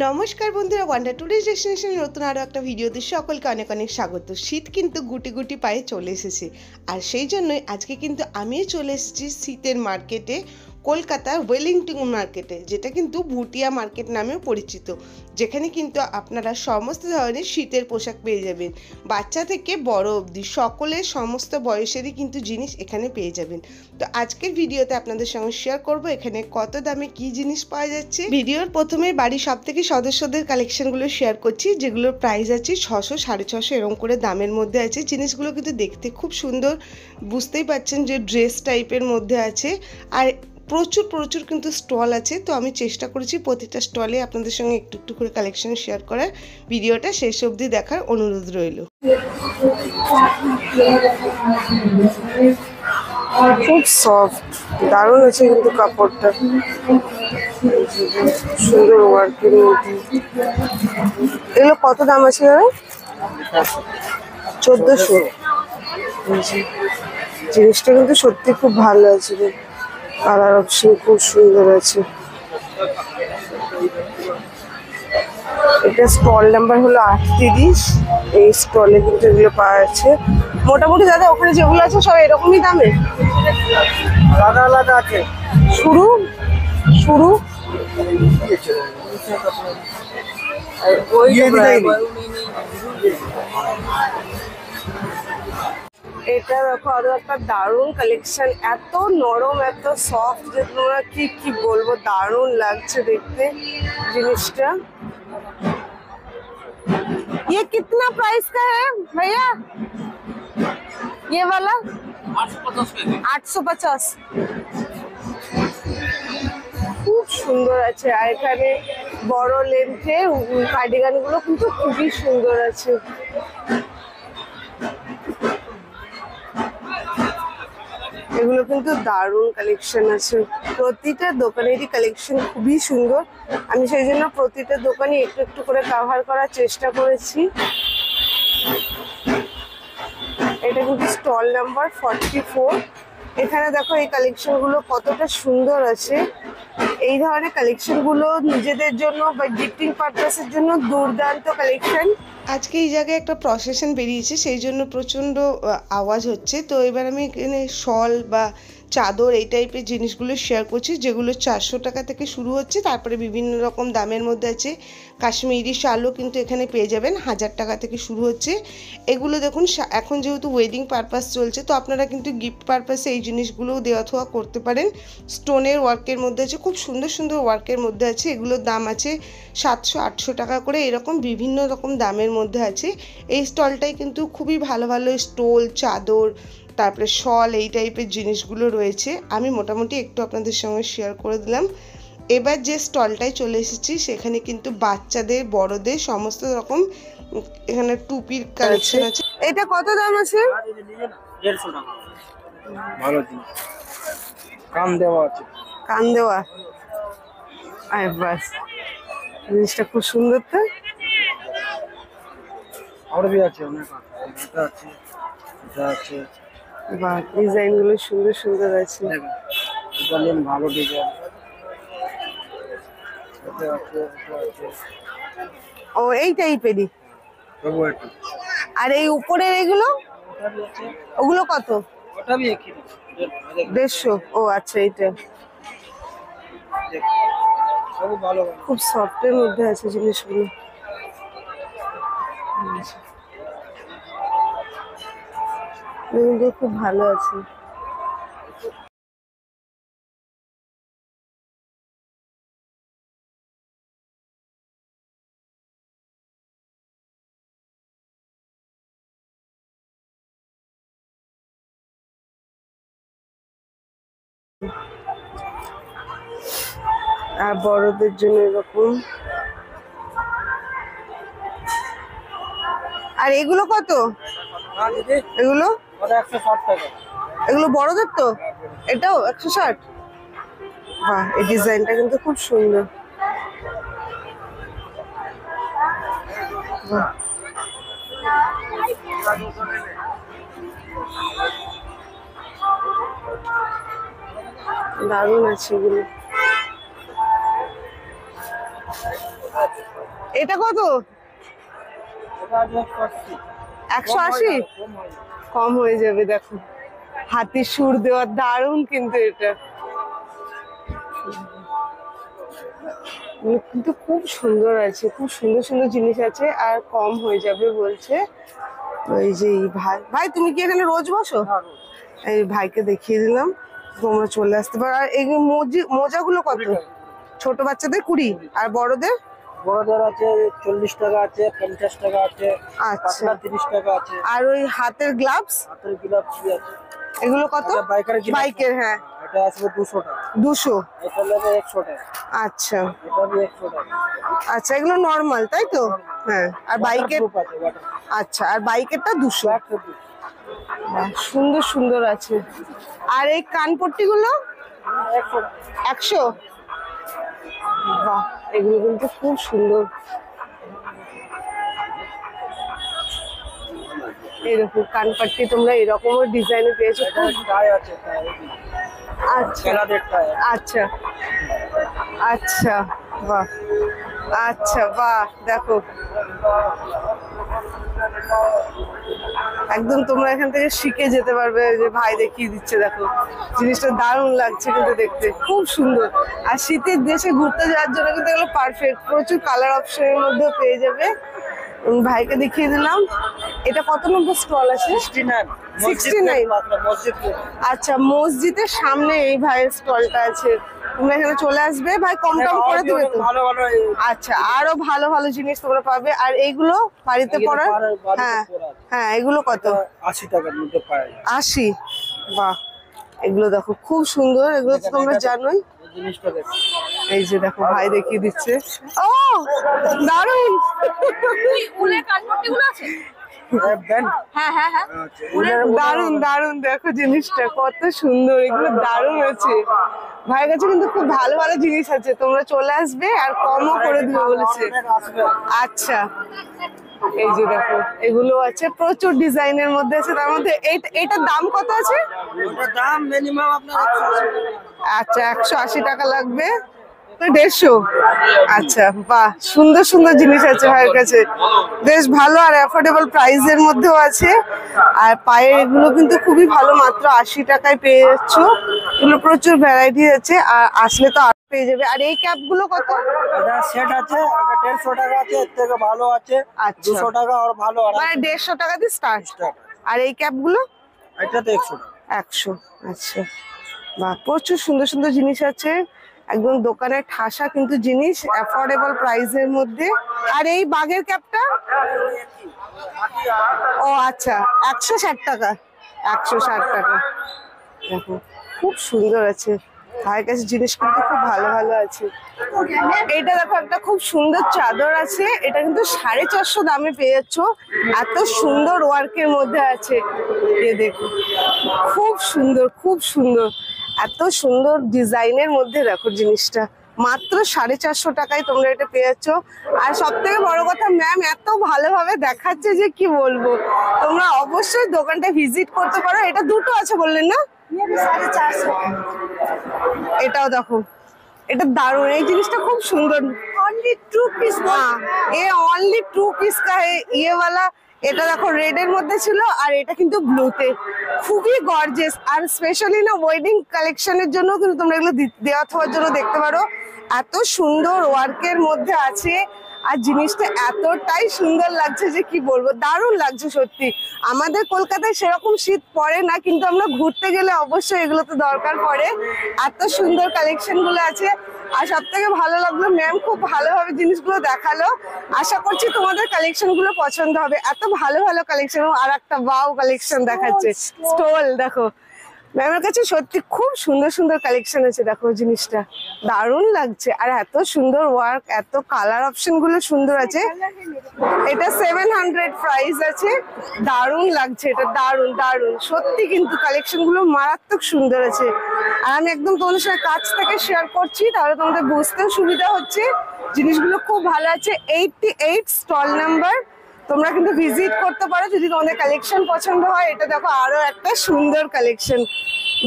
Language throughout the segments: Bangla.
নমস্কার বন্ধুরা, ওয়ান্ডার টুরিস্ট ডেস্টিনেশনের নতুন আরও একটা ভিডিওতে সকলকে অনেক অনেক স্বাগত। শীত কিন্তু গুটি গুটি পায়ে চলে এসেছে, আর সেই জন্যই আজকে কিন্তু আমিও চলে এসেছি শীতের মার্কেটে, কলকাতার ওয়েলিংটন মার্কেটে, যেটা কিন্তু ভুটিয়া মার্কেট নামেও পরিচিত, যেখানে কিন্তু আপনারা সমস্ত ধরনের শীতের পোশাক পেয়ে যাবেন। বাচ্চা থেকে বড় অবধি সকলের সমস্ত বয়সেরই কিন্তু জিনিস এখানে পেয়ে যাবেন। তো আজকের ভিডিওতে আপনাদের সঙ্গে শেয়ার করব এখানে কত দামে কি জিনিস পাওয়া যাচ্ছে। ভিডিওর প্রথমে বাড়ির সব থেকে সদস্যদের কালেকশনগুলো শেয়ার করছি, যেগুলোর প্রাইস আছে 600, 650 এরকম করে দামের মধ্যে আছে। জিনিসগুলো কিন্তু দেখতে খুব সুন্দর, বুঝতেই পারছেন যে ড্রেস টাইপের মধ্যে আছে, আর প্রচুর প্রচুর কিন্তু স্টল আছে। তো আমি চেষ্টা করেছি প্রতিটা স্টলে আপনাদের সঙ্গে একটু একটু করে কালেকশন শেয়ার করার। ভিডিওটা শেষ অবধি দেখার অনুরোধ রইল। খুব সফট, দারুণ আছে কিন্তু কাপড়টা, সুন্দর ওয়ার্কের মধ্যে। এগুলো কত দাম আছে দাদা? 1400। জিনিসটা কিন্তু সত্যি খুব ভালো আছে, কালার অপশন খুব সুন্দর আছে। এটা স্টল নাম্বার হলো 38। এই স্টলে কিন্তু এগুলো পাওয়া যাচ্ছে। মোটামুটি দাদা ওখানে যেগুলো আছে সব এরকমই দামে? আলাদা আলাদা আছে। শুরু শুরু এটা দেখো আরো একটা দারুণ কালেকশন, এত নরম এত সফট যে তোমরা কি বলবো, দারুণ লাগছে দেখতে জিনিসটা। ये कितना प्राइस का है भैया? ये वाला 850। খুব সুন্দর আছে, আর এখানে বড় লেন্থে কার্ডিগান গুলো কিন্তু খুবই সুন্দর আছে। এগুলো কিন্তু দারুণ কালেকশন আছে, প্রতিটা দোকানেরই কালেকশন খুবই সুন্দর। আমি সেই জন্য প্রতিটা দোকানে একটু একটু করে কভার করার চেষ্টা করেছি। এটা কিন্তু স্টল নাম্বার 44। এখানে দেখো এই কালেকশন গুলো কতটা সুন্দর আছে। এই ধরনের কালেকশন গুলো নিজেদের জন্য বা গিফটিং পারপাসের জন্য দুর্দান্ত কালেকশন। আজকে এই জায়গায় একটা প্রসেশন বেরিয়েছে, সেই জন্য প্রচণ্ড আওয়াজ হচ্ছে। তো এবার আমি এখানে শল বা চাদর এই টাইপের জিনিসগুলো শেয়ার করছি, যেগুলো 400 টাকা থেকে শুরু হচ্ছে, তারপরে বিভিন্ন রকম দামের মধ্যে আছে। কাশ্মীরি শালও কিন্তু এখানে পেয়ে যাবেন, 1000 টাকা থেকে শুরু হচ্ছে। এগুলো দেখুন, এখন যেহেতু ওয়েডিং পারপাস চলছে, তো আপনারা কিন্তু গিফট পারপাসে এই জিনিসগুলোও দেওয়া থোয়া করতে পারেন। স্টোনের ওয়ার্কের মধ্যে আছে, খুব সুন্দর সুন্দর ওয়ার্কের মধ্যে আছে। এগুলোর দাম আছে 700, 800 টাকা করে, এরকম বিভিন্ন রকম দামের মধ্যে আছে। এই স্টলটাই কিন্তু খুবই ভালো ভালো স্টোল, চাদর, তারপরে শল এই টাইপের জিনিসগুলো রয়েছে। আমি মোটামুটি একটু আপনাদের সঙ্গে শেয়ার করে দিলাম। এবার যে স্টলটায় চলে এসেছি, সেখানে কিন্তু বাচ্চাদের বড়দের সমস্ত রকম এখানে টুপির কালেকশন আছে। এটা কত দাম আছে? 150 টাকা। ভালো জিনিস, কান দেওয়া আছে। কান দেওয়া, আরে বাস, জিনিসটা খুব সুন্দর। তো আর भी আছে, অনেক এটা আছে, এটা আছে। বাহ, ডিজাইন গুলো সুন্দর সুন্দর আছে। দেখুন, এটা নিন, ভালো ডিজাইন। এটা আছে, এটা আছে। ও এই টাইপেরই। তবু একটু। আর এই উপরের এগুলো, ওটা भी আছে। ওগুলো কত? ওটা भी একই। 150। ও আচ্ছা, এইটা সব ভালো ভালো, খুব সফটের মধ্যে আছে জিনিসগুলো। এগুলো খুব ভালো আছে। আর বড়দের জন্য এরকম। আর এগুলো কত? এগুলো 160 টাকা। এগুলো বড়দের তো? এটাও 160? বাহ, এই ডিজাইনটা কিন্তু খুব সুন্দর। বাহ, দারুণ আছে এগুলো। এটা কত? এটা আছে 180? কম হয়ে যাবে। দেখো হাতির সুর দেওয়া, দারুণ কিন্তু এটা কিন্তু খুব সুন্দর আছে, খুব সুন্দর সুন্দর জিনিস আছে আর কম হয়ে যাবে বলছে। ওই যে এই ভাই, ভাই তুমি কি এখানে রোজ বসো? এই ভাইকে দেখিয়ে দিলাম, তোমরা চলে আসতে পারো। আর এই মোজাগুলো কত? ছোট বাচ্চাদের 20 আর বড়দের? বড়দের আছে 40 টাকা আছে, 50 টাকা আছে, আচ্ছা 30 টাকা আছে। আর ওই হাতের গ্লাভস হাতের গ্লাভস কি আছে? এগুলো কত? বাইকের গ্লাভস। বাইকের, হ্যাঁ। এটা আসবে 200 টাকা। 200? এটা নেবে 100 টাকা। আচ্ছা এটা भी 100 টাকা। আচ্ছা, এগুলো নরমাল তাই তো? হ্যাঁ। আর বাইকের? Waterproof আছে, waterproof। আচ্ছা, আর বাইকেরটা 200? Waterproof। বাহ, সুন্দর সুন্দর আছে। আর এই কানপট্টি গুলো 100 টাকা। 100? বাহ, এগুলো কিন্তু খুব সুন্দর। এরকম কানপাট্টি তোমরা এরকমও ডিজাইনে পেয়েছো। এটা টাই আছে, টাই। আচ্ছা কেনাদের টাই। আচ্ছা আচ্ছা, বাহ, আচ্ছা বাহ, দেখো একদম তোমরা এখান থেকে শিখে যেতে পারবে। যে ভাই দেখিয়ে দিচ্ছে, দেখো জিনিসটা দারুণ লাগছে কিন্তু দেখতে, খুব সুন্দর। আর শীতের দেশে ঘুরতে যাওয়ার জন্য কিন্তু এগুলো পারফেক্ট। প্রচুর কালার অপশনের মধ্যেও পেয়ে যাবে। ভাইকে দেখিয়ে দিলাম। এটা কত নম্বর স্টল আছে? 69। 69? মসজিদ। আচ্ছা, মসজিদের সামনে এই ভাইয়ের স্টলটা আছে। তোমরা এখানে চলে আসবে, ভাই কম টম করে দিবে তো? ভালো ভালো। আচ্ছা, আরো ভালো ভালো জিনিস তোমরা পাবে। আর এইগুলো বাড়িতে পড়ার? হ্যাঁ হ্যাঁ, এগুলো কত? 80 টাকার মধ্যে পাওয়া যায়। 80? বাহ, এগুলো দেখো খুব সুন্দর। এগুলো তো তোমরা জানোই। এই জিনিসটা দেখো। এই যে দেখো ভাই দেখিয়ে দিচ্ছে। ও দারুণ! উলের কানপট্টিগুলো আছে? ব্যান্ড। হ্যাঁ হ্যাঁ হ্যাঁ। দারুণ দারুণ, দেখো জিনিসটা কত সুন্দর। এগুলো দারুণ আছে। ভাইয়ের কাছে কিন্তু খুব ভালো ভালো জিনিস আছে। তোমরা চলে আসবে আর কমও করে দিবে বলেছে। আচ্ছা, এই যে দেখো এগুলো আছে, প্রচুর ডিজাইনের মধ্যে আছে। তার মধ্যে এইটার দাম কত আছে? ওটার দাম মিনিমাম আপনার 180 টাকা। আচ্ছা, 180 টাকা লাগবে। 150? আচ্ছা বাহ, সুন্দর সুন্দর জিনিস আছে ভাইয়ের কাছে, বেশ ভালো আর অ্যাফোর্ডেবল প্রাইসের মধ্যেও আছে। আর পায়ের এগুলো কিন্তু খুবই ভালো, মাত্র 80 টাকায় পেয়ে যাচ্ছ। এগুলো প্রচুর ভ্যারাইটি আছে, আর আসলে তো আরো পেয়ে যাবে। আর এই ক্যাপ গুলো কত? এটা সেট আছে, এটা 150 টাকা আছে, এর থেকে ভালো আছে আচ্ছা। 200 টাকা আর ভালো আর মানে 150 টাকা দিয়ে স্টার্ট। আর এই ক্যাপ গুলো? এটা তো 100 টাকা। 100? আচ্ছা বাহ, প্রচুর সুন্দর সুন্দর জিনিস আছে। একদম দোকানের ঠাসা কিন্তু জিনিস, অ্যাফোর্ডেবল প্রাইসের মধ্যে। আর এই বাঘের ক্যাপটা? ও আচ্ছা, 160 টাকা। 160 টাকা। দেখো খুব সুন্দর আছে। ভাইয়ের কাছে জিনিস কিন্তু খুব ভালো ভালো আছে। এটা দেখো, একটা খুব সুন্দর চাদর আছে। এটা কিন্তু 450 দামে পেয়ে যাচ্ছ। এত সুন্দর ওয়ার্কের মধ্যে আছে। এ দেখো খুব সুন্দর, খুব সুন্দর। এত সুন্দর ডিজাইনের মধ্যে দেখো জিনিসটা, মাত্র 450 টাকায় তোমরা এটা পেয়ে যাচ্ছ। আর সব থেকে বড় কথা, ম্যাম এত ভালোভাবে দেখাচ্ছে যে কি বলবো। তোমরা অবশ্যই দোকানটা ভিজিট করতে পারো। এটা দুটো আছে বললেন না? 450। এটাও দেখো, এটা দারুণ। এই জিনিসটা খুব সুন্দর। Only 2 piece. হ্যাঁ, এ অনলি 2 পিস কা है ये वाला। এটা দেখো রেড এর মধ্যে ছিল, আর এটা কিন্তু ব্লুতে। খুবই গর্জিয়াস। আর স্পেশালি না ওয়েডিং কালেকশনের জন্য কিন্তু তোমরা এগুলো দেওয়া থাকার জন্য দেখতে পারো। এত সুন্দর ওয়ার্কের মধ্যে আছে, আর জিনিসটা এতটাই সুন্দর লাগছে যে কি বলবো, দারুণ লাগছে সত্যি। আমাদের কলকাতায় সেরকম শীত পড়ে না, কিন্তু আমরা ঘুরতে গেলে অবশ্যই এগুলো তো দরকার পড়ে। এত সুন্দর কালেকশন গুলো আছে। আর সব থেকে ভালো লাগলো, ম্যাম খুব ভালোভাবে জিনিসগুলো দেখালো। আশা করছি তোমাদের কালেকশন গুলো পছন্দ হবে। এত ভালো ভালো কালেকশন। আর একটা ওয়াও কালেকশন দেখাচ্ছে, স্টোল দেখো। ম্যামের কাছে সত্যি খুব সুন্দর সুন্দর কালেকশন আছে। দেখো জিনিসটা দারুণ লাগছে, আর এত সুন্দর ওয়ার্ক, এত কালার অপশন গুলো সুন্দর আছে। এটা 700 প্রাইস আছে। দারুণ লাগছে এটা, দারুণ দারুণ সত্যি। কিন্তু কালেকশন গুলো মারাত্মক সুন্দর আছে। আর আমি একদম তোমাদের সাথে কাছ থেকে শেয়ার করছি, তাহলে তোমাদের বুঝতেও সুবিধা হচ্ছে। জিনিসগুলো খুব ভালো আছে। 88 স্টল নাম্বার তোমরা কিন্তু ভিজিট করতে পারো যদি তোমাদের কালেকশন পছন্দ হয়। এটা দেখো আরো একটা সুন্দর কালেকশন,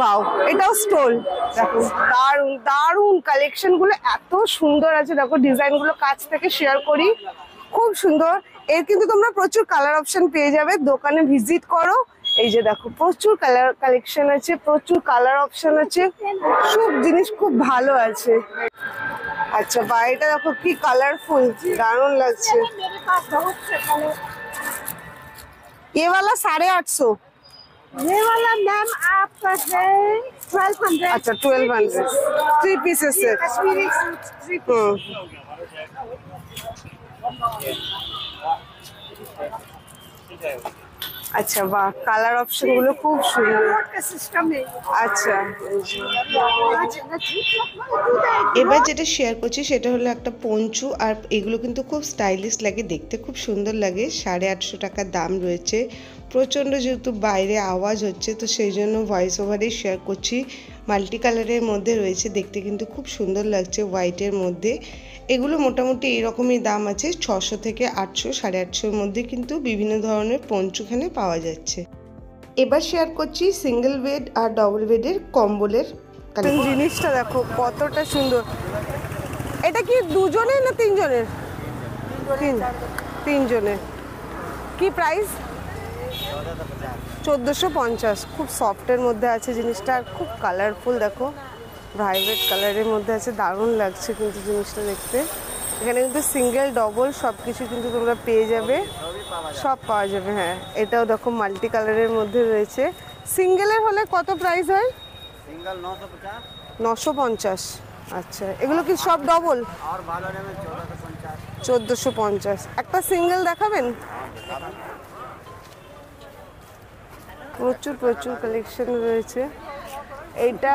বাও, এটাও স্টোল। দেখো দারুন দারুন কালেকশন গুলো, এত সুন্দর আছে। দেখো ডিজাইন গুলো কাছ থেকে শেয়ার করি, খুব সুন্দর। এর কিন্তু তোমরা প্রচুর কালার অপশন পেয়ে যাবে, দোকানে ভিজিট করো। এই যে দেখো প্রচুর কালার কালেকশন আছে, প্রচুর কালার অপশন আছে, সব জিনিস খুব ভালো আছে। আচ্ছা বাড়িটা দেখো কি কালারফুল, দারুণ লাগছে। ये वाला 850। ये वाला मैम आपका है 1200। अच्छा 1200 3 पीसेस है। Kashmiri suit 3 piece. আচ্ছা বাহ, কালার অপশন গুলো খুব সুন্দর। का सिस्टम है। আচ্ছা এবার যেটা শেয়ার করছি সেটা হলো একটা পঞ্চু, আর এগুলো কিন্তু খুব স্টাইলিশ লাগে, দেখতে খুব সুন্দর লাগে। 850 টাকা দাম রয়েছে। প্রচণ্ড যেহেতু বাইরে আওয়াজ হচ্ছে তো সেই জন্য ভয়েস ওভারেই শেয়ার করছি। মাল্টি কালারের মধ্যে রয়েছে, দেখতে কিন্তু খুব সুন্দর লাগছে হোয়াইটের মধ্যে। এগুলো মোটামুটি এইরকমই দাম আছে, 600 থেকে 800, 850-এর মধ্যে কিন্তু বিভিন্ন ধরনের পঞ্চুখানে পাওয়া যাচ্ছে। এবার শেয়ার করছি সিঙ্গেল বেড আর ডবল বেডের কম্বলের জিনিসটা দেখো কতটা সুন্দর। এটা কি দুজনের না তিনজনের? তিনজনের। কি প্রাইস? 1450। খুব সফটের মধ্যে আছে জিনিসটা, আর খুব কালারফুল। দেখো ভাইব্রেট কালারের মধ্যে আছে, দারুণ লাগছে কিন্তু জিনিসটা দেখতে। এখানে কিন্তু সিঙ্গেল ডবল সব কিছু কিন্তু তোমরা পেয়ে যাবে, সব পাওয়া যাবে। হ্যাঁ এটাও দেখো মাল্টি কালারের মধ্যে রয়েছে। সিঙ্গেলের হলে কত প্রাইস হয়? सिंगल 950 950। আচ্ছা এগুলো কি সব ডবল? और भालो में 1450। 1450। একটা সিঙ্গেল দেখাবেন? প্রচুর প্রচুর কালেকশন রয়েছে। এইটা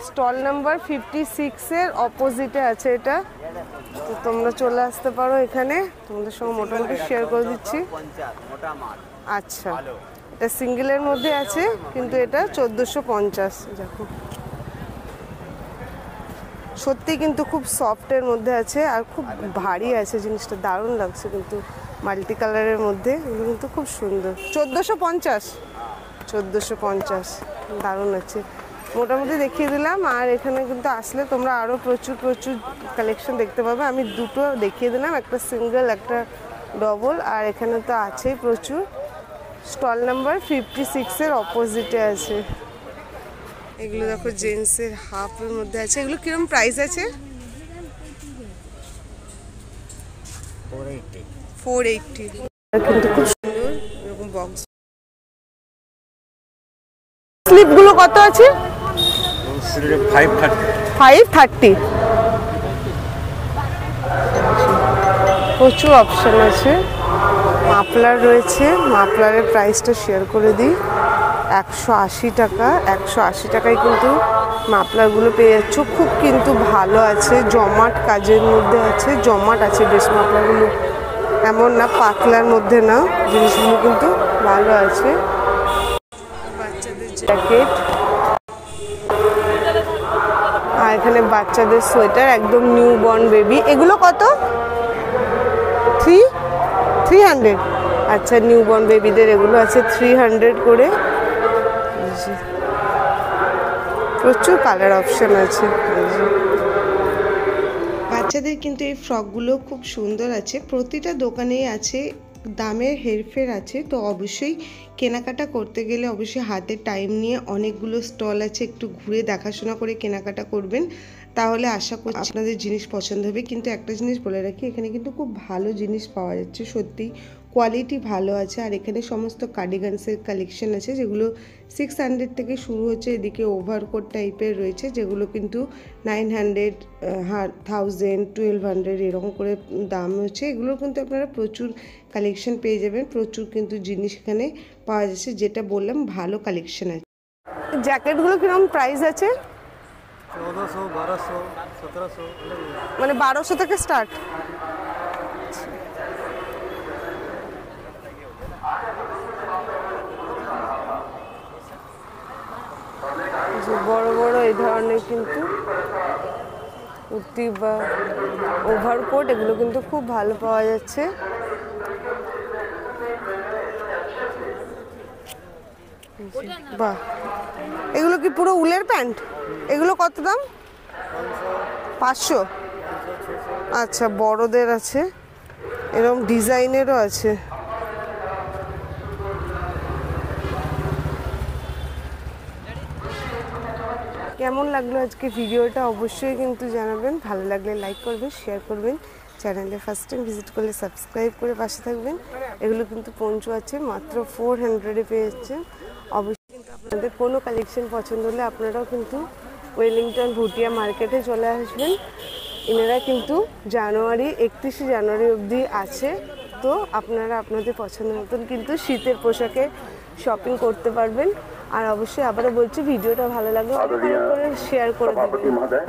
স্টল নাম্বার 56-এর অপোজিটে আছে এটা, তো তোমরা চলে আসতে পারো এখানে, তোমাদের সঙ্গে মোটামুটি শেয়ার করে দিচ্ছি। 50 মোটা মাল। আচ্ছা এটা সিঙ্গেলের মধ্যে আছে, কিন্তু এটা 1450। দেখো সত্যি কিন্তু খুব সফটের মধ্যে আছে, আর খুব ভারী আছে জিনিসটা, দারুণ লাগছে কিন্তু মাল্টি কালারের মধ্যে। এগুলো কিন্তু খুব সুন্দর। 1450। 1450 দারুণ আছে। মোটামুটি দেখিয়ে দিলাম, আর এখানে কিন্তু আসলে তোমরা আরও প্রচুর প্রচুর কালেকশন দেখতে পাবে। আমি দুটো দেখিয়ে দিলাম, একটা সিঙ্গেল একটা ডবল, আর এখানে তো আছেই প্রচুর। স্টল নাম্বার 56-এর অপোজিটে আছে। এগুলো দেখো জেন্টসের হাফের মধ্যে আছে। এগুলো কিরকম প্রাইস আছে? 480। কিন্তু খুব সুন্দর এরকম বক্স। স্লিপগুলো কত আছে? 530। প্রচুর অপশন আছে। মাফলার রয়েছে, মাফলারের প্রাইসটা শেয়ার করে দিই। 180 টাকা। 180 টাকায় কিন্তু মাফলারগুলো পেয়ে যাচ্ছ। খুব কিন্তু ভালো আছে, জমাট কাজের মধ্যে আছে, জমাট আছে বেশ মাফলারগুলো, এমন না পাতলার মধ্যে না, জিনিসগুলো কিন্তু ভালো আছে। বাচ্চাদের জ্যাকেট, আর এখানে বাচ্চাদের সোয়েটার, একদম নিউ বর্ন বেবি। এগুলো কত? 300। আচ্ছা নিউ বর্ন বেবিদের এগুলো আছে 300 করে। প্রচুর কালার অপশন আছে। বাচ্চাদের কিন্তু এই ফ্রকগুলো খুব সুন্দর আছে, প্রতিটা দোকানেই আছে, দামের হেরফের আছে। তো অবশ্যই কেনাকাটা করতে গেলে অবশ্যই হাতে টাইম নিয়ে অনেকগুলো স্টল আছে, একটু ঘুরে দেখাশোনা করে কেনাকাটা করবেন, তাহলে আশা করছি আপনাদের জিনিস পছন্দ হবে। কিন্তু একটা জিনিস বলে রাখি, এখানে কিন্তু খুব ভালো জিনিস পাওয়া যাচ্ছে, সত্যি কোয়ালিটি ভালো আছে। আর এখানে সমস্ত কার্ডিগানসের কালেকশন আছে, যেগুলো 600 থেকে শুরু হচ্ছে। এদিকে ওভারকোট টাইপের রয়েছে, যেগুলো কিন্তু 900, 1000, 1200 এরকম করে দাম হচ্ছে। এগুলোর কিন্তু আপনারা প্রচুর কালেকশন পেয়ে যাবেন, প্রচুর কিন্তু জিনিস এখানে পাওয়া যাচ্ছে, যেটা বললাম ভালো কালেকশন আছে। জ্যাকেটগুলো কিরকম প্রাইস আছে? 1400, 1200, 1700। মানে 1200 থেকে স্টার্ট। বড় বড় এই ধরনের কিন্তু কুর্তি বা ওভারকোট, এগুলো কিন্তু খুব ভালো পাওয়া যাচ্ছে। বাহ, এগুলো কি পুরো উলের প্যান্ট? এগুলো কত দাম? 500। আচ্ছা, বড়দের আছে, এরকম ডিজাইনেরও আছে। কেমন লাগলো আজকে ভিডিওটা অবশ্যই কিন্তু জানাবেন। ভালো লাগলে লাইক করবেন, শেয়ার করবেন, চ্যানেলে ফার্স্ট টাইম ভিজিট করলে সাবস্ক্রাইব করে পাশে থাকবেন। এগুলো কিন্তু পঞ্চু আছে, মাত্র 400-এ পেয়ে যাচ্ছেন। অবশ্যই কিন্তু আপনাদের কোনো কালেকশন পছন্দ হলে আপনারাও কিন্তু ওয়েলিংটন ভুটিয়া মার্কেটে চলে আসবেন। এনারা কিন্তু 31শে জানুয়ারি অবধি আছে। তো আপনারা আপনাদের পছন্দ মতন কিন্তু শীতের পোশাকে শপিং করতে পারবেন। আর অবশ্যই আবারও বলছি, ভিডিওটা ভালো লাগলে শেয়ার করে দেবেন।